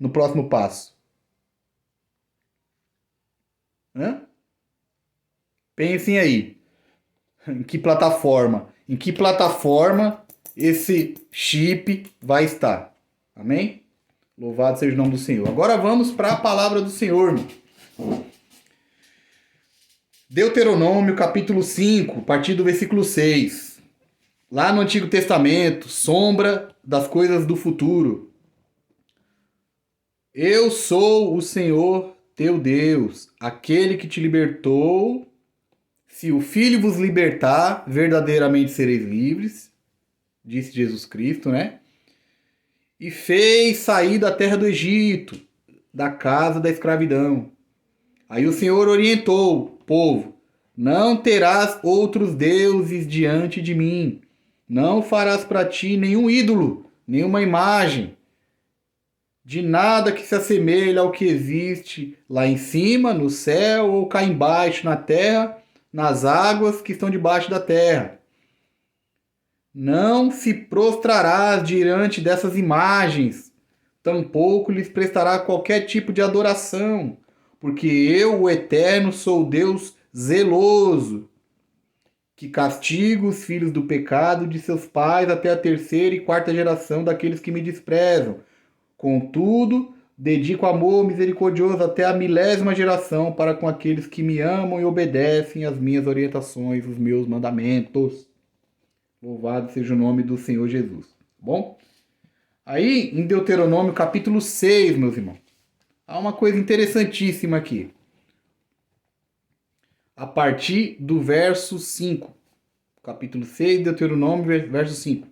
no próximo passo? Hã? Pensem aí. Em que plataforma? Em que plataforma esse chip vai estar? Amém? Louvado seja o nome do Senhor. Agora vamos para a palavra do Senhor. Deuteronômio capítulo 5, a partir do versículo 6. Lá no Antigo Testamento, sombra das coisas do futuro. Eu sou o Senhor teu Deus, aquele que te libertou. Se o Filho vos libertar, verdadeiramente sereis livres, disse Jesus Cristo, né? E fez sair da terra do Egito, da casa da escravidão. Aí o Senhor orientou o povo: não terás outros deuses diante de mim. Não farás para ti nenhum ídolo, nenhuma imagem, de nada que se assemelhe ao que existe lá em cima, no céu, ou cá embaixo, na terra, nas águas que estão debaixo da terra. Não se prostrarás diante dessas imagens, tampouco lhes prestará qualquer tipo de adoração, porque eu, o Eterno, sou Deus zeloso, que castigo os filhos do pecado de seus pais até a terceira e quarta geração daqueles que me desprezam. Contudo, dedico amor misericordioso até a 1000ª geração para com aqueles que me amam e obedecem às minhas orientações, os meus mandamentos. Louvado seja o nome do Senhor Jesus. Bom? Aí, em Deuteronômio capítulo 6, meus irmãos, há uma coisa interessantíssima aqui. A partir do verso 5. Capítulo 6, Deuteronômio, verso 5.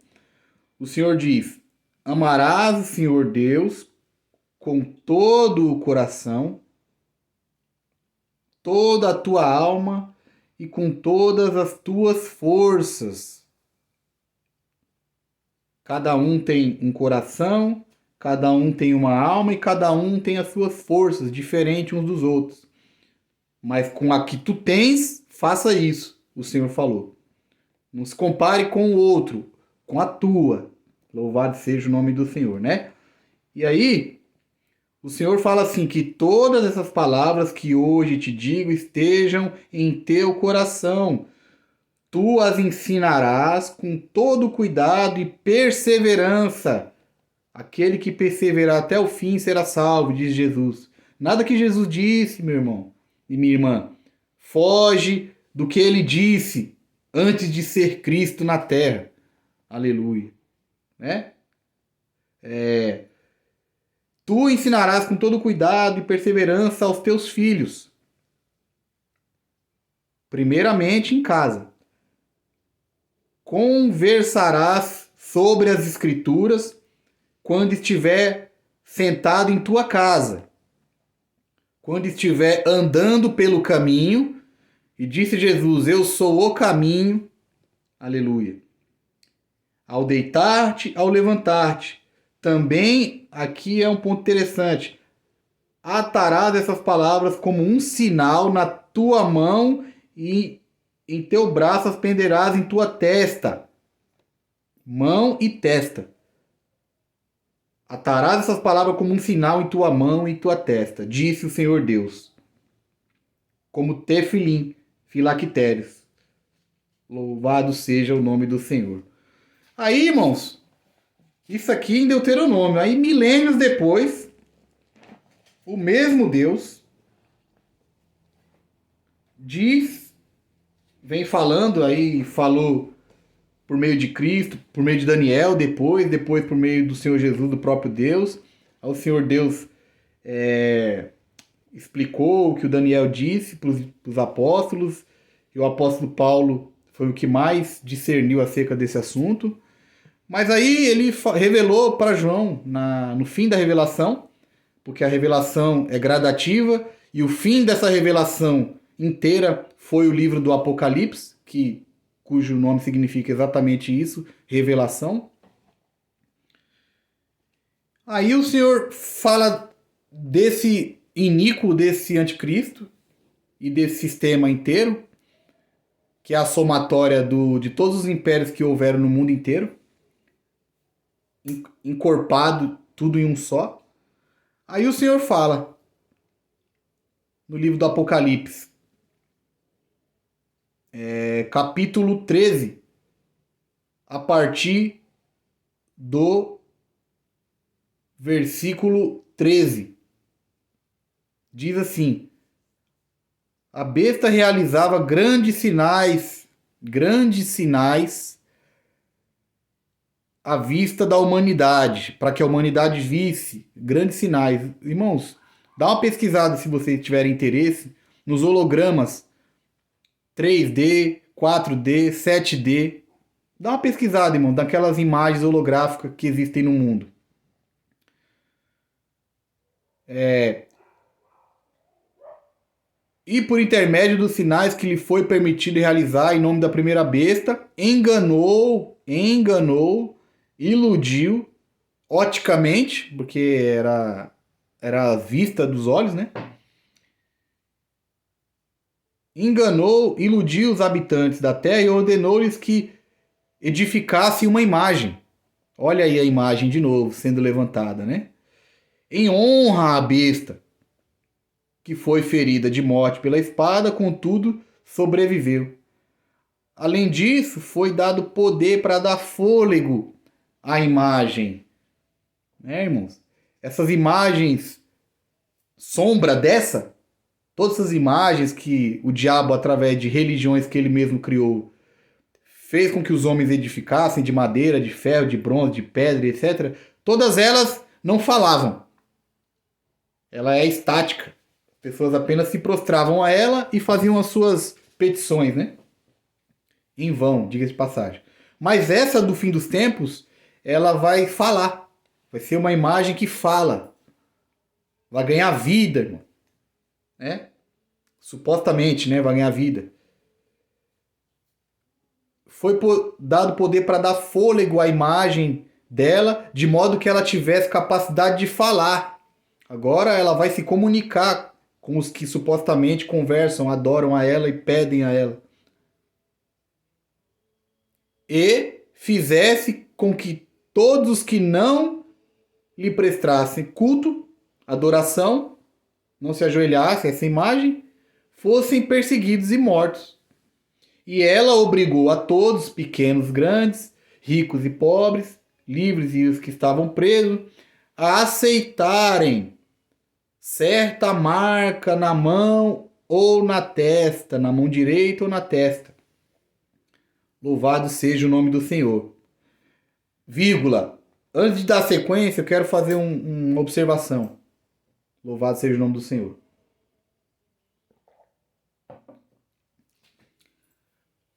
O Senhor diz: amarás o Senhor Deus com todo o coração, toda a tua alma e com todas as tuas forças. Cada um tem um coração, cada um tem uma alma e cada um tem as suas forças, diferentes uns dos outros. Mas com a que tu tens, faça isso, o Senhor falou. Não se compare com o outro, com a tua. Louvado seja o nome do Senhor, né? E aí, o Senhor fala assim, que todas essas palavras que hoje te digo estejam em teu coração. Tu as ensinarás com todo cuidado e perseverança. Aquele que perseverar até o fim será salvo, diz Jesus. Nada que Jesus disse, meu irmão e minha irmã, foge do que ele disse antes de ser Cristo na terra. Aleluia. Né? Tu ensinarás com todo cuidado e perseverança aos teus filhos. Primeiramente em casa. Conversarás sobre as Escrituras quando estiver sentado em tua casa, quando estiver andando pelo caminho, e disse Jesus: eu sou o caminho, aleluia. Ao deitar-te, ao levantar-te. Também aqui é um ponto interessante. Atarás essas palavras como um sinal na tua mão e em teu braço as penderás em tua testa. Mão e testa. Atarás essas palavras como um sinal em tua mão e tua testa, disse o Senhor Deus. Como tefilim, filactérios. Louvado seja o nome do Senhor. Aí, irmãos, isso aqui em Deuteronômio. Aí, milênios depois, o mesmo Deus diz, vem falando, aí falou por meio de Cristo, por meio de Daniel, depois por meio do Senhor Jesus, do próprio Deus. Aí o Senhor Deus explicou o que o Daniel disse para os apóstolos, e o apóstolo Paulo foi o que mais discerniu acerca desse assunto. Mas aí ele revelou para João, no fim da revelação, porque a revelação é gradativa, e o fim dessa revelação inteira foi o livro do Apocalipse, cujo nome significa exatamente isso, revelação. Aí o Senhor fala desse iníquo, desse anticristo e desse sistema inteiro, que é a somatória de todos os impérios que houveram no mundo inteiro, encorpado tudo em um só. Aí o Senhor fala no livro do Apocalipse, capítulo 13, a partir do versículo 13. Diz assim: a besta realizava grandes sinais à vista da humanidade, para que a humanidade visse grandes sinais. Irmãos, dá uma pesquisada se vocês tiverem interesse nos hologramas 3D, 4D, 7D. Dá uma pesquisada, irmão, daquelas imagens holográficas que existem no mundo. E por intermédio dos sinais que lhe foi permitido realizar em nome da primeira besta, enganou, iludiu, oticamente, porque era a vista dos olhos, né? Enganou, iludiu os habitantes da terra e ordenou-lhes que edificassem uma imagem. Olha aí a imagem de novo sendo levantada, né? Em honra à besta, que foi ferida de morte pela espada, contudo sobreviveu. Além disso, foi dado poder para dar fôlego à imagem. Né, irmãos? Essas imagens, sombra dessa, todas essas imagens que o diabo, através de religiões que ele mesmo criou, fez com que os homens edificassem de madeira, de ferro, de bronze, de pedra, etc. Todas elas não falavam. Ela é estática. As pessoas apenas se prostravam a ela e faziam as suas petições, né? Em vão, diga-se de passagem. Mas essa do fim dos tempos, ela vai falar. Vai ser uma imagem que fala. Vai ganhar vida, irmão. Né? Supostamente, né? Vai ganhar vida. Foi dado poder para dar fôlego à imagem dela, de modo que ela tivesse capacidade de falar. Agora ela vai se comunicar com os que supostamente conversam, adoram a ela e pedem a ela. E fizesse com que todos os que não lhe prestassem culto, adoração, não se ajoelhassem a essa imagem, fossem perseguidos e mortos. E ela obrigou a todos, pequenos, grandes, ricos e pobres, livres e os que estavam presos, a aceitarem certa marca na mão ou na testa, na mão direita ou na testa. Louvado seja o nome do Senhor. Vírgula. Antes de dar sequência, eu quero fazer uma observação. Louvado seja o nome do Senhor.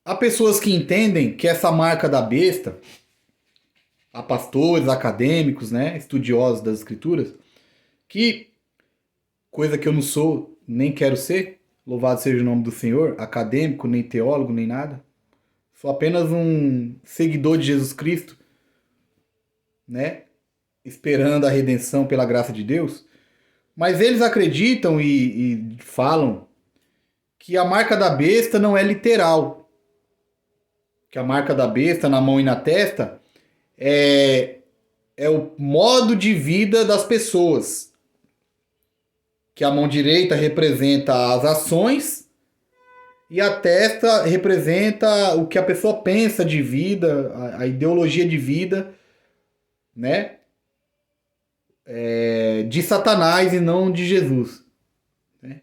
Há pessoas que entendem que essa marca da besta, há pastores, acadêmicos, né, estudiosos das escrituras, que, coisa que eu não sou, nem quero ser, louvado seja o nome do Senhor, acadêmico, nem teólogo, nem nada, sou apenas um seguidor de Jesus Cristo, né, esperando a redenção pela graça de Deus, mas eles acreditam e falam que a marca da besta não é literal, que a marca da besta na mão e na testa é o modo de vida das pessoas. Que a mão direita representa as ações e a testa representa o que a pessoa pensa de vida, a ideologia de vida, né? De Satanás e não de Jesus. Né?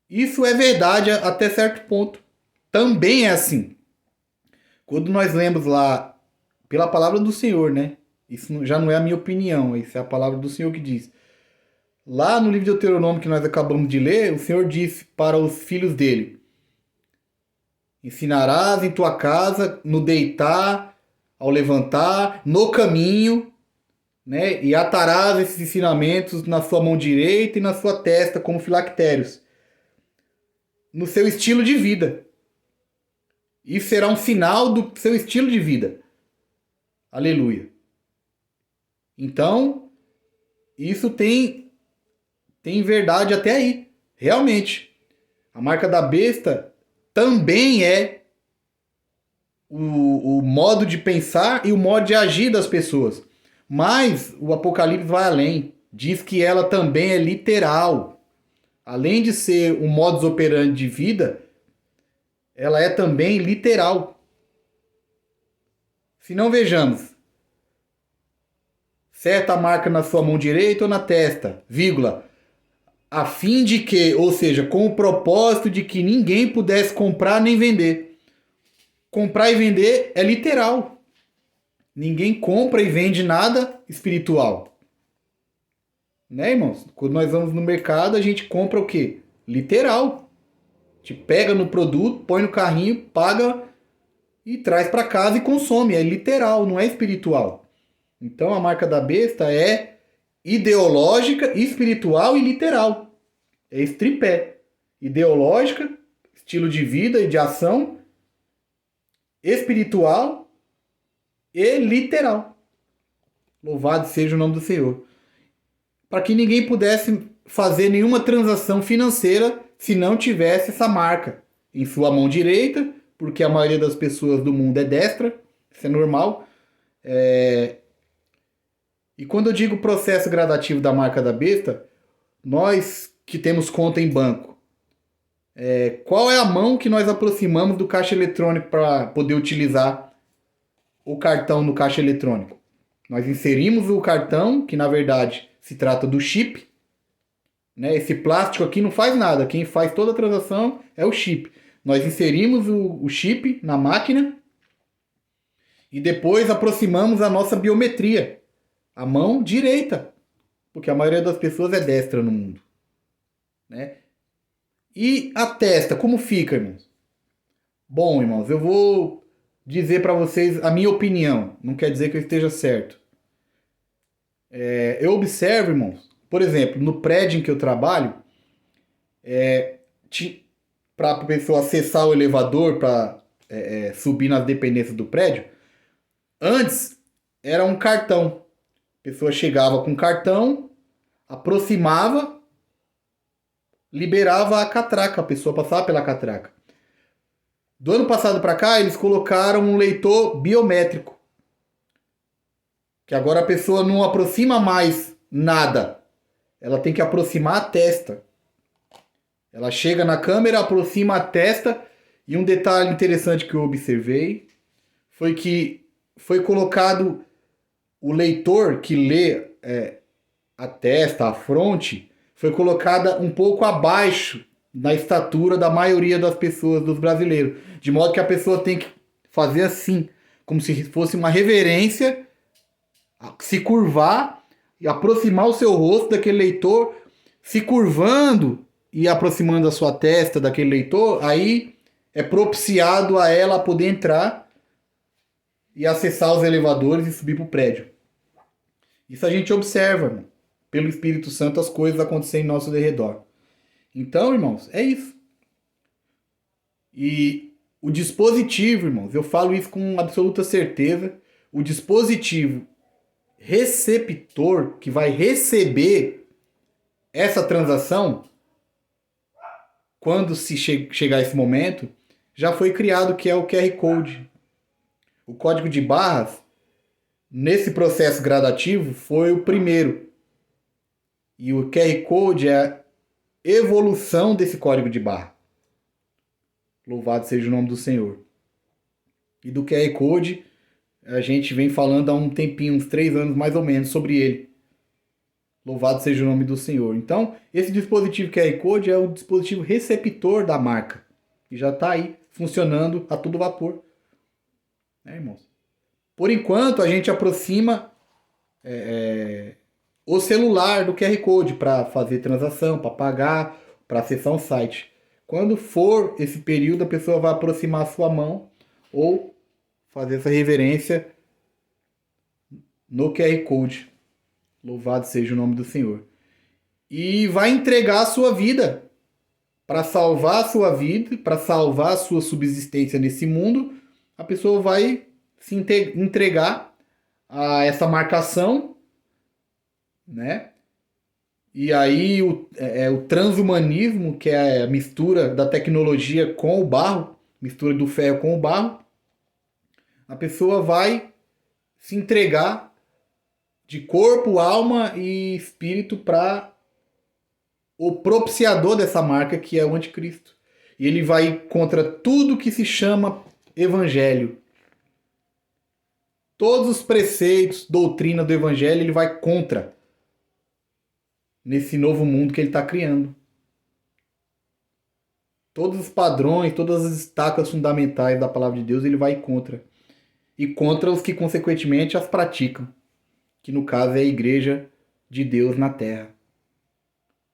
Isso é verdade até certo ponto. Também é assim. Quando nós lemos lá, pela palavra do Senhor, né? Isso já não é a minha opinião, isso é a palavra do Senhor que diz. Lá no livro de Deuteronômio que nós acabamos de ler, o Senhor disse para os filhos dele: ensinarás em tua casa, no deitar, ao levantar, no caminho, né? E atarás esses ensinamentos na sua mão direita e na sua testa como filactérios, no seu estilo de vida. Isso será um sinal do seu estilo de vida. Aleluia. Então, isso tem verdade até aí. Realmente. A marca da besta também é o modo de pensar e o modo de agir das pessoas. Mas o Apocalipse vai além. diz que ela também é literal. Além de ser um modus operandi de vida, ela é também literal. Se não, vejamos, certa marca na sua mão direita ou na testa, vírgula, a fim de que, ou seja, com o propósito de que ninguém pudesse comprar nem vender. Comprar e vender é literal. Ninguém compra e vende nada espiritual. Né, irmãos? Quando nós vamos no mercado, a gente compra o quê? Literal. A gente pega no produto, põe no carrinho, paga e traz para casa e consome. É literal, não é espiritual. Então a marca da besta é ideológica, espiritual e literal. É esse tripé. Ideológica, estilo de vida e de ação, espiritual e literal. Louvado seja o nome do Senhor. Para que ninguém pudesse fazer nenhuma transação financeira se não tivesse essa marca em sua mão direita, porque a maioria das pessoas do mundo é destra, isso é normal. E quando eu digo processo gradativo da marca da besta, nós que temos conta em banco, qual é a mão que nós aproximamos do caixa eletrônico para poder utilizar o cartão no caixa eletrônico? Nós inserimos o cartão, que na verdade se trata do chip. Né? Esse plástico aqui não faz nada, quem faz toda a transação é o chip. Nós inserimos o chip na máquina e depois aproximamos a nossa biometria, a mão direita, porque a maioria das pessoas é destra no mundo. Né? E a testa, como fica, irmãos? Bom, irmãos, eu vou dizer para vocês a minha opinião, não quer dizer que eu esteja certo. Eu observo, irmãos, por exemplo, no prédio em que eu trabalho, para a pessoa acessar o elevador para subir nas dependências do prédio, antes era um cartão. A pessoa chegava com o cartão, aproximava, liberava a catraca, a pessoa passava pela catraca. Do ano passado para cá, eles colocaram um leitor biométrico. Que agora a pessoa não aproxima mais nada. Ela tem que aproximar a testa. Ela chega na câmera, aproxima a testa. E um detalhe interessante que eu observei foi que foi colocado o leitor que lê a testa, a fronte, foi colocada um pouco abaixo da estatura da maioria das pessoas, dos brasileiros. De modo que a pessoa tem que fazer assim, como se fosse uma reverência, se curvar e aproximar o seu rosto daquele leitor, se curvando e aproximando a sua testa daquele leitor, aí é propiciado a ela poder entrar e acessar os elevadores e subir para o prédio. Isso a gente observa, irmão, pelo Espírito Santo, as coisas acontecendo em nosso derredor. Então, irmãos, é isso. E o dispositivo, irmãos, eu falo isso com absoluta certeza, o dispositivo receptor que vai receber essa transação, quando se chegar esse momento, já foi criado, que é o QR Code. O código de barras, nesse processo gradativo, foi o primeiro. E o QR Code é a evolução desse código de barra. Louvado seja o nome do Senhor. E do QR Code, a gente vem falando há um tempinho, uns 3 anos mais ou menos, sobre ele. Louvado seja o nome do Senhor. Então, esse dispositivo QR Code é o dispositivo receptor da marca. E já está aí, funcionando a todo vapor. Irmãos? Por enquanto, a gente aproxima o celular do QR Code para fazer transação, para pagar, para acessar um site. Quando for esse período, a pessoa vai aproximar a sua mão ou fazer essa reverência no QR Code. Louvado seja o nome do Senhor. E vai entregar a sua vida. Para salvar a sua vida, para salvar a sua subsistência nesse mundo, a pessoa vai se entregar a essa marcação, né? E aí o transhumanismo, que é a mistura da tecnologia com o barro, mistura do ferro com o barro, a pessoa vai se entregar de corpo, alma e espírito para o propiciador dessa marca, que é o anticristo. E ele vai contra tudo que se chama evangelho. Todos os preceitos, doutrina do evangelho, ele vai contra nesse novo mundo que ele está criando. Todos os padrões, todas as estacas fundamentais da palavra de Deus, ele vai contra. E contra os que, consequentemente, as praticam. Que, no caso, é a igreja de Deus na terra.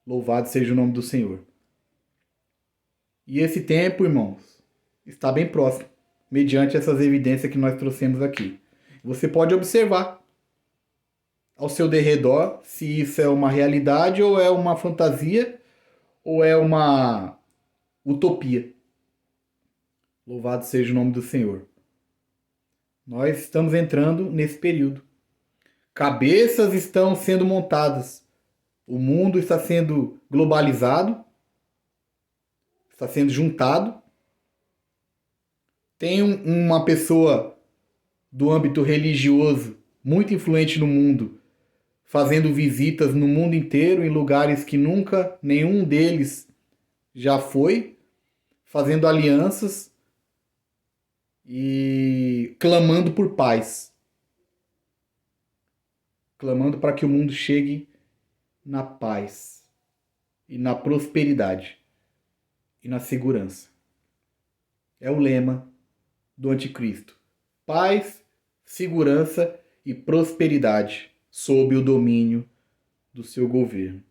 Louvado seja o nome do Senhor. E esse tempo, irmãos, está bem próximo, mediante essas evidências que nós trouxemos aqui. Você pode observar ao seu derredor se isso é uma realidade ou é uma fantasia ou é uma utopia. Louvado seja o nome do Senhor. Nós estamos entrando nesse período. Cabeças estão sendo montadas. O mundo está sendo globalizado. Está sendo juntado. Tem uma pessoa do âmbito religioso muito influente no mundo, fazendo visitas no mundo inteiro, em lugares que nunca nenhum deles já foi, fazendo alianças e clamando por paz. Clamando para que o mundo chegue na paz e na prosperidade e na segurança. É o lema do anticristo. Paz, segurança e prosperidade sob o domínio do seu governo.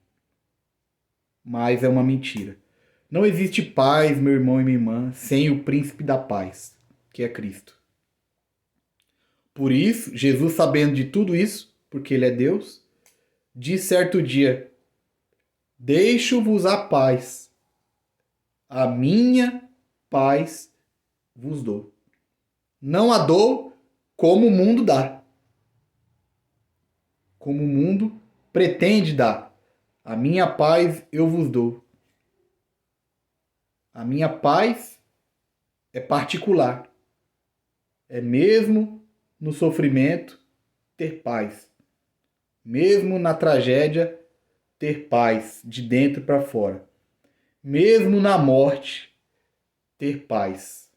Mas é uma mentira. Não existe paz, meu irmão e minha irmã, sem o príncipe da paz, que é Cristo. Por isso, Jesus, sabendo de tudo isso, porque ele é Deus, diz certo dia: deixo-vos a paz, a minha paz vos dou. Não a dou como o mundo dá. Como o mundo pretende dar. A minha paz eu vos dou. A minha paz é particular. É mesmo no sofrimento ter paz. Mesmo na tragédia ter paz de dentro para fora. Mesmo na morte ter paz.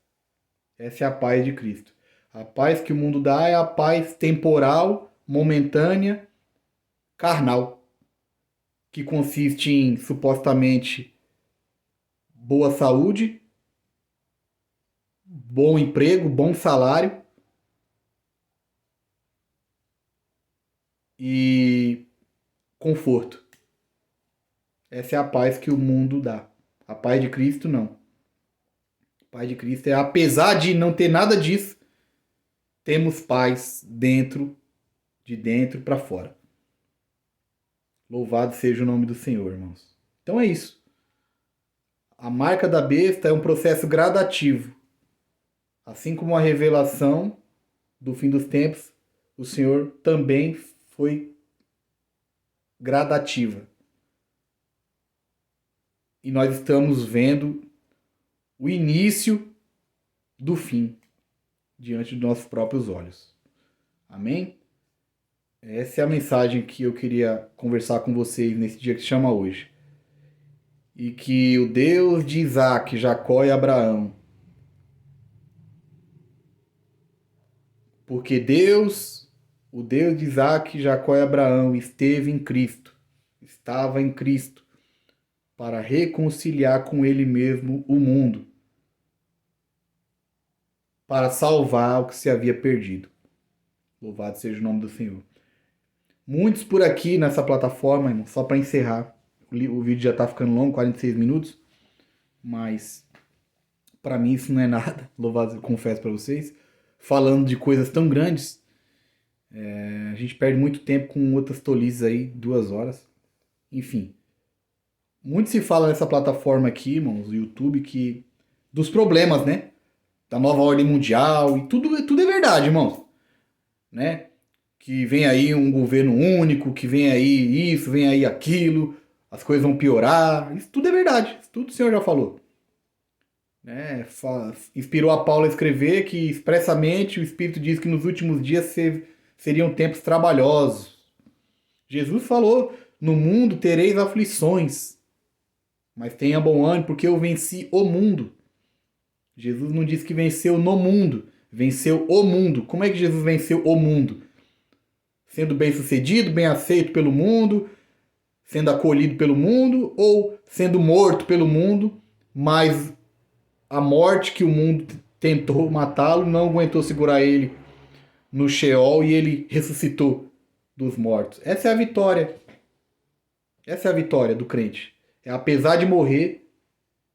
Essa é a paz de Cristo. A paz que o mundo dá é a paz temporal, momentânea, carnal, que consiste em supostamente boa saúde, bom emprego, bom salário e conforto. Essa é a paz que o mundo dá. A paz de Cristo não. A paz de Cristo é, apesar de não ter nada disso, temos paz de dentro para fora. Louvado seja o nome do Senhor, irmãos. Então é isso. A marca da besta é um processo gradativo. Assim como a revelação do fim dos tempos, o Senhor também foi gradativa. E nós estamos vendo o início do fim diante dos nossos próprios olhos. Amém? Essa é a mensagem que eu queria conversar com vocês nesse dia que se chama hoje. E que o Deus de Isaac, Jacó e Abraão, porque Deus, o Deus de Isaac, Jacó e Abraão, estava em Cristo, para reconciliar com Ele mesmo o mundo, para salvar o que se havia perdido. Louvado seja o nome do Senhor. Muitos por aqui nessa plataforma, irmão, só para encerrar, o vídeo já está ficando longo, 46 minutos, mas para mim isso não é nada, louvado, confesso para vocês. Falando de coisas tão grandes, a gente perde muito tempo com outras tolices aí, 2 horas. Enfim, muito se fala nessa plataforma aqui, irmãos, o YouTube, que dos problemas, né? Da nova ordem mundial e tudo é verdade, irmãos, né? Que vem aí um governo único, que vem aí isso, vem aí aquilo, as coisas vão piorar. Isso tudo é verdade, isso tudo o Senhor já falou. Né? Inspirou a Paulo a escrever que expressamente o Espírito diz que nos últimos dias seriam tempos trabalhosos. Jesus falou: no mundo tereis aflições, mas tenha bom ânimo, porque eu venci o mundo. Jesus não disse que venceu no mundo, venceu o mundo. Como é que Jesus venceu o mundo? Sendo bem sucedido, bem aceito pelo mundo, sendo acolhido pelo mundo, ou sendo morto pelo mundo, mas a morte que o mundo tentou matá-lo não aguentou segurar ele no Sheol e ele ressuscitou dos mortos. Essa é a vitória. Essa é a vitória do crente. É, apesar de morrer,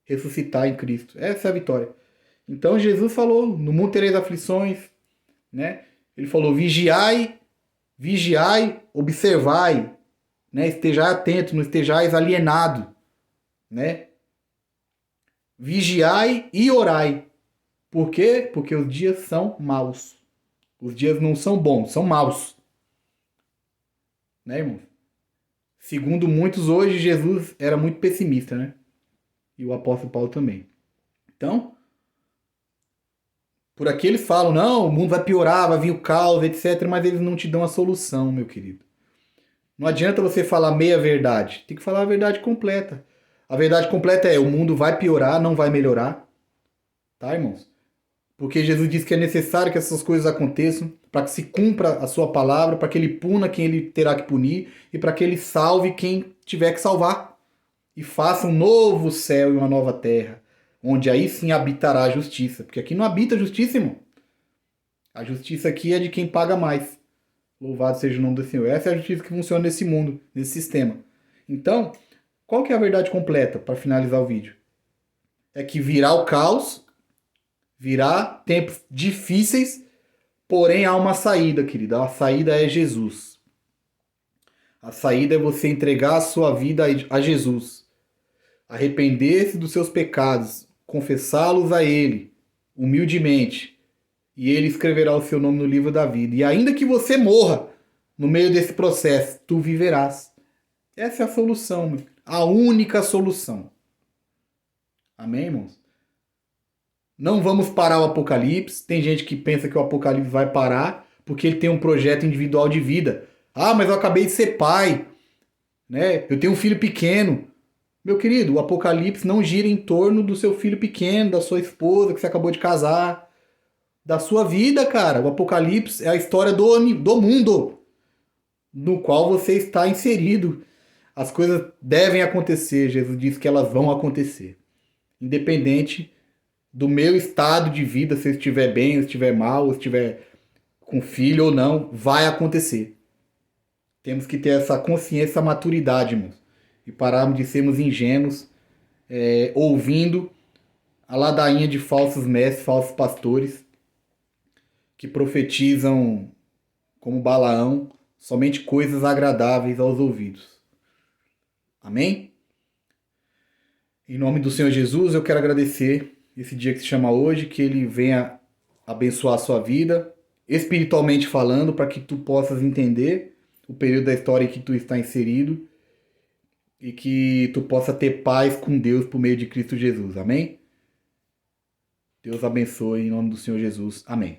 ressuscitar em Cristo. Essa é a vitória. Então Jesus falou: no mundo tereis aflições, né? Ele falou: vigiai, vigiai, observai, né? Estejai atento, não estejais alienado, né? Vigiai e orai. Por quê? Porque os dias são maus. Os dias não são bons, são maus. Né, irmão? Segundo muitos, hoje Jesus era muito pessimista, né? E o apóstolo Paulo também. Então, por aqui eles falam: não, o mundo vai piorar, vai vir o caos, etc. Mas eles não te dão a solução, meu querido. Não adianta você falar meia verdade. Tem que falar a verdade completa. A verdade completa é: o mundo vai piorar, não vai melhorar. Tá, irmãos? Porque Jesus disse que é necessário que essas coisas aconteçam para que se cumpra a sua palavra, para que ele puna quem ele terá que punir e para que ele salve quem tiver que salvar. E faça um novo céu e uma nova terra, onde aí sim habitará a justiça. Porque aqui não habita a justiça, irmão. A justiça aqui é de quem paga mais. Louvado seja o nome do Senhor. Essa é a justiça que funciona nesse mundo, nesse sistema. Então, qual que é a verdade completa para finalizar o vídeo? É que virá o caos, virá tempos difíceis, porém há uma saída, querida. A saída é Jesus. A saída é você entregar a sua vida a Jesus. Arrepender-se dos seus pecados, confessá-los a Ele, humildemente, e Ele escreverá o seu nome no livro da vida. E ainda que você morra no meio desse processo, tu viverás. Essa é a solução, a única solução. Amém, irmãos? Não vamos parar o Apocalipse. Tem gente que pensa que o Apocalipse vai parar porque ele tem um projeto individual de vida. Ah, mas eu acabei de ser pai, né? Eu tenho um filho pequeno. Meu querido, o Apocalipse não gira em torno do seu filho pequeno, da sua esposa que você acabou de casar, da sua vida, cara. O Apocalipse é a história do mundo no qual você está inserido. As coisas devem acontecer. Jesus disse que elas vão acontecer. Independente do meu estado de vida, se eu estiver bem, ou estiver mal, ou estiver com filho ou não, vai acontecer. Temos que ter essa consciência, essa maturidade, irmãos. E pararmos de sermos ingênuos, ouvindo a ladainha de falsos mestres, falsos pastores, que profetizam, como Balaão, somente coisas agradáveis aos ouvidos. Amém? Em nome do Senhor Jesus, eu quero agradecer esse dia que se chama hoje, que ele venha abençoar a sua vida, espiritualmente falando, para que tu possas entender o período da história em que tu está inserido e que tu possa ter paz com Deus por meio de Cristo Jesus. Amém? Deus abençoe em nome do Senhor Jesus. Amém.